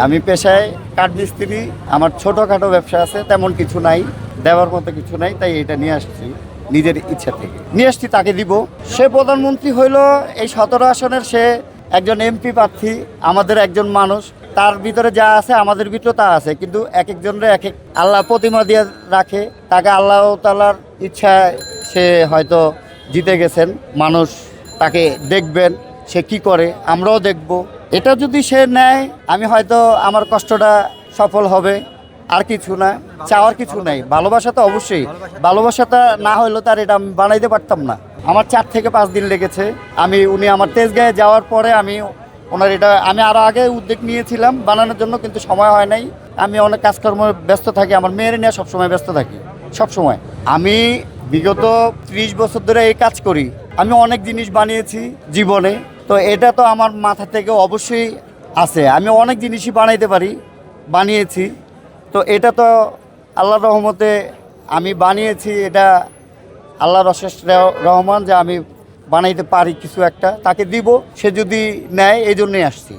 আমি পেশায় কাঠমিস্ত্রি। আমার ছোটখাটো ব্যবসা আছে, তেমন কিছু নাই, দেওয়ার মতো কিছু নাই, তাই এটা নিয়ে আসছি নিজের ইচ্ছা থেকে নিয়ে আসছি, তাকে দিব। সে প্রধানমন্ত্রী হইল এই 17 আসনের, সে একজন এমপি প্রার্থী, আমাদের একজন মানুষ। তার ভিতরে যা আছে আমাদের ভিতরে তা আছে, কিন্তু এক একজনের এক এক আল্লাহ প্রতিমা দিয়ে রাখে। তাকে আল্লাহ তাআলার ইচ্ছায় সে হয়তো জিতে গেছেন, মানুষ তাকে দেখবেন সে কি করে, আমরাও দেখব। এটা যদি সে নেয়, আমি হয়তো আমার কষ্টটা সফল হবে, আর কিছু না, চাওয়ার কিছু নাই। ভালোবাসা তো অবশ্যই, ভালোবাসাটা না হইলে তার এটা আমি বানাইতে পারতাম না। আমার 4 থেকে 5 দিন লেগেছে। উনি আমার তেজগাঁয়ে যাওয়ার পরে আমি ওনার এটা আমি আরও আগে উদ্যোগ নিয়েছিলাম বানানোর জন্য, কিন্তু সময় হয় নাই। আমি অনেক কাজকর্ম ব্যস্ত থাকি, আমার মেয়ের নিয়ে সবসময় ব্যস্ত থাকি, সবসময়। আমি বিগত 30 বছর ধরে এই কাজ করি, আমি অনেক জিনিস বানিয়েছি জীবনে। তো এটা তো আমার মাথা থেকে অবশ্যই আছে, আমি অনেক জিনিসই বানাইতে পারি, বানিয়েছি। তো এটা তো আল্লাহর রহমতে আমি বানিয়েছি, এটা আল্লাহর অশেষ রহমান যে আমি বানাইতে পারি কিছু একটা, তাকে দিব। সে যদি নেয়, এই জন্যই আসছি।